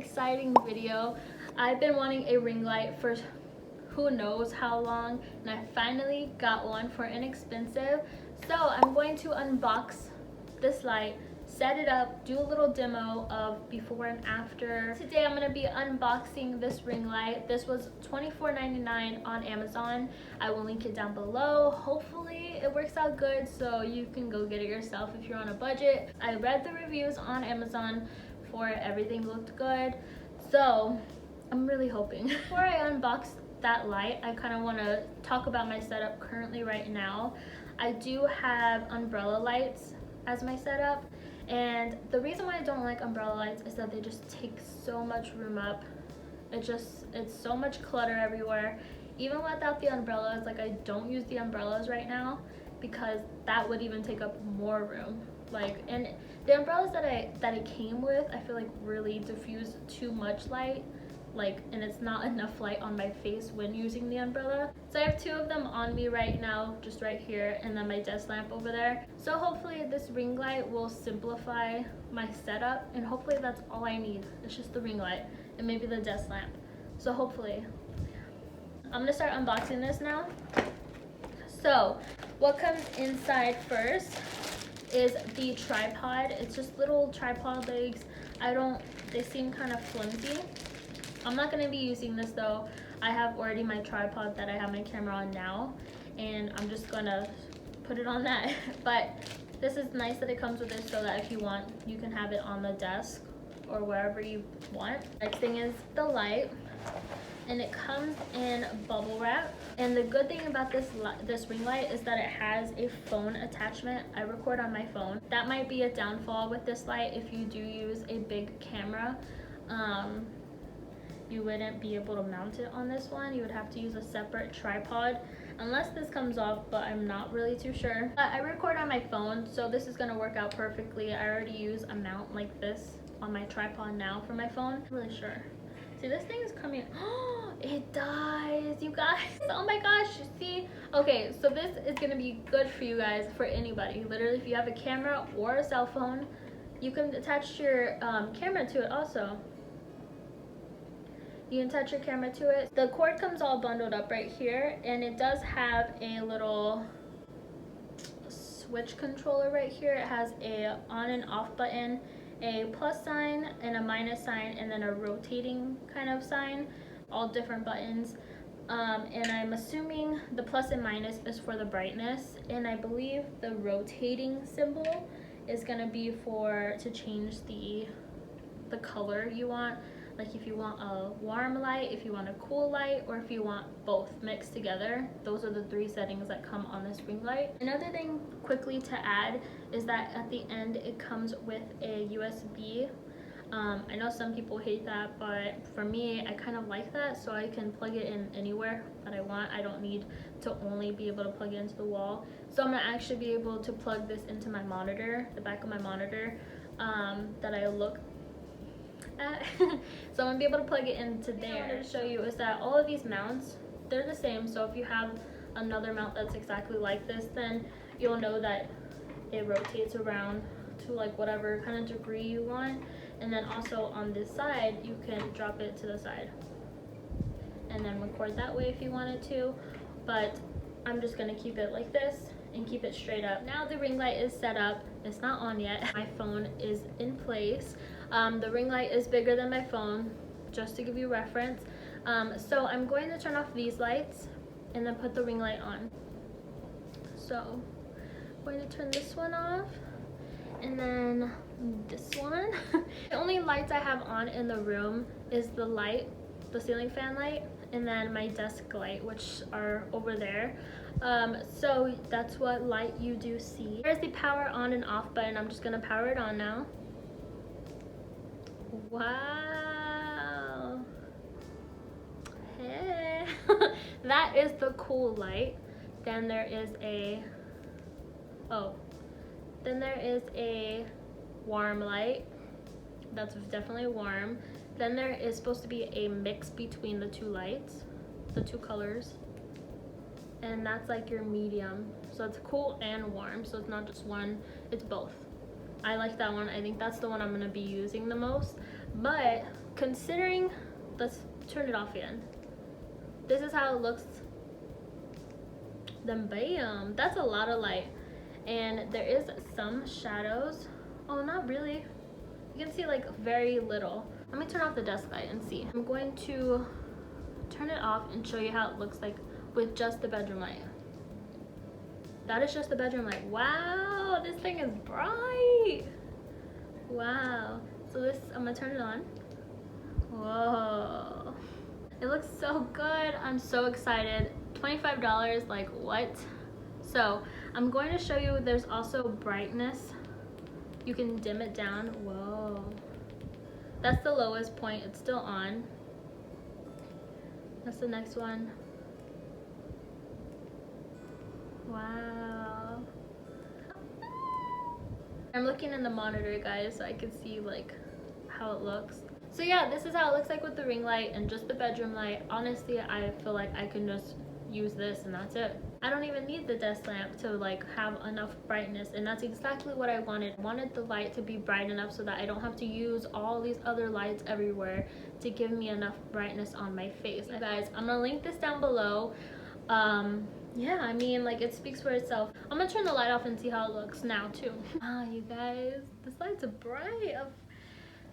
exciting video. I've been wanting a ring light for who knows how long, and I finally got one for inexpensive. So I'm going to unbox this light, set it up, do a little demo of before and after. Today I'm going to be unboxing this ring light. This was $24.99 on Amazon. I will link it down below. Hopefully it works out good so you can go get it yourself if you're on a budget. I read the reviews on Amazon for it. Everything looked good, so I'm really hoping. Before I unbox that light, I kind of want to talk about my setup currently right now. I do have umbrella lights as my setup, and the reason why I don't like umbrella lights is that they just take so much room up. It's so much clutter everywhere. Even without the umbrellas, like I don't use the umbrellas right now because that would even take up more room. Like, and the umbrellas that it came with, I feel like really diffuse too much light, like, and it's not enough light on my face when using the umbrella. So I have two of them on me right now, just right here, and then my desk lamp over there. So hopefully this ring light will simplify my setup, and hopefully that's all I need. It's just the ring light and maybe the desk lamp. So hopefully. I'm gonna start unboxing this now. So what comes inside first is the tripod. It's just little tripod legs. They seem kind of flimsy. I'm not going to be using this though. I have already my tripod that I have my camera on now, and I'm just going to put it on that. But this is nice that it comes with this so that if you want, you can have it on the desk or wherever you want. Next thing is the light, and it comes in bubble wrap. And the good thing about this ring light is that it has a phone attachment. I record on my phone. That might be a downfall with this light if you do use a big camera. You wouldn't be able to mount it on this one. You would have to use a separate tripod unless this comes off, but I'm not really too sure. I record on my phone, so this is gonna work out perfectly. I already use a mount like this on my tripod now for my phone. I'm really sure. See, this thing is coming. Oh, it does, you guys. Oh my gosh, see? Okay, so this is gonna be good for you guys, for anybody. Literally, if you have a camera or a cell phone, you can attach your camera to it also. You can attach your camera to it. The cord comes all bundled up right here, and it does have a little switch controller right here. It has a on and off button, a plus sign and a minus sign, and then a rotating kind of sign, all different buttons. And I'm assuming the plus and minus is for the brightness, and I believe the rotating symbol is gonna be to change the color you want. Like if you want a warm light, if you want a cool light, or if you want both mixed together. Those are the three settings that come on this ring light. Another thing quickly to add is that at the end it comes with a USB. I know some people hate that, but for me, I kind of like that, so I can plug it in anywhere that I want. I don't need to only be able to plug it into the wall. So I'm gonna actually be able to plug this into my monitor, the back of my monitor that I look at. So I'm gonna be able to plug it into there. What I wanted to show you is that all of these mounts, they're the same. So if you have another mount that's exactly like this, then you'll know that it rotates around to like whatever kind of degree you want. And then also on this side, you can drop it to the side and then record that way if you wanted to. But I'm just gonna keep it like this and keep it straight up. Now the ring light is set up. It's not on yet. My phone is in place. The ring light is bigger than my phone, just to give you reference. So I'm going to turn off these lights and then put the ring light on. So I'm going to turn this one off, and then this one. The only lights I have on in the room is the light, the ceiling fan light, and then my desk light, which are over there. So that's what light you do see. There's the power on and off button. I'm just gonna power it on now. Wow. Hey. That is the cool light. Then there is a warm light. That's definitely warm. Then there is supposed to be a mix between the two lights, the two colors, and that's like your medium. So it's cool and warm, so it's not just one, it's both. I like that one. I think that's the one I'm going to be using the most. But considering, let's turn it off again. This is how it looks. Then bam, that's a lot of light. And there is some shadows. Oh, not really. You can see like very little. Let me turn off the desk light and see. I'm going to turn it off and show you how it looks like with just the bedroom light. That is just the bedroom light. Wow, this thing is bright. Wow. So this, I'm gonna turn it on. Whoa. It looks so good. I'm so excited. $25, like what? So I'm going to show you, there's also brightness. You can dim it down. Whoa. That's the lowest point. It's still on. That's the next one. Wow. I'm looking in the monitor, guys, so I can see like how it looks. So yeah, this is how it looks like with the ring light and just the bedroom light. Honestly, I feel like I can just use this and that's it. I don't even need the desk lamp to like have enough brightness, and that's exactly what I wanted. I wanted the light to be bright enough so that I don't have to use all these other lights everywhere to give me enough brightness on my face. You guys, I'm gonna link this down below. Yeah, I mean, like, it speaks for itself. I'm gonna turn the light off and see how it looks now too. Wow, you guys, this light's bright.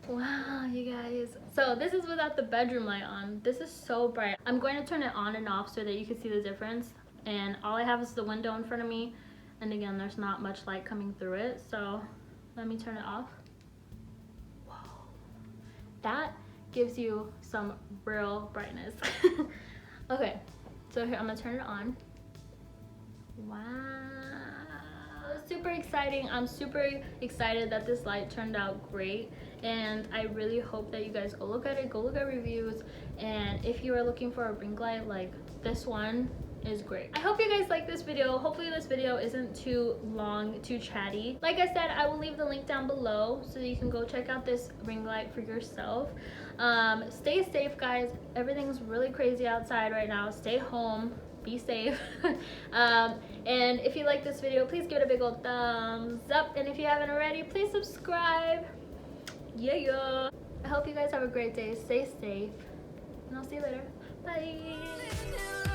Wow, you guys. So this is without the bedroom light on. This is so bright. I'm going to turn it on and off so that you can see the difference. And all I have is the window in front of me. And again, there's not much light coming through it. So let me turn it off. Whoa. That gives you some real brightness. Okay, so here, I'm gonna turn it on. Wow. It's super exciting. I'm super excited that this light turned out great, and I really hope that you guys go look at it, go look at reviews, and if you are looking for a ring light, like this one is great. I hope you guys like this video. Hopefully this video isn't too long, too chatty. Like I said, I will leave the link down below so that you can go check out this ring light for yourself. Stay safe, guys. Everything's really crazy outside right now. Stay home. Be safe. And if you like this video, please give it a big old thumbs up, and if you haven't already, please subscribe. Yeah. I hope you guys have a great day. Stay safe, and I'll see you later. Bye.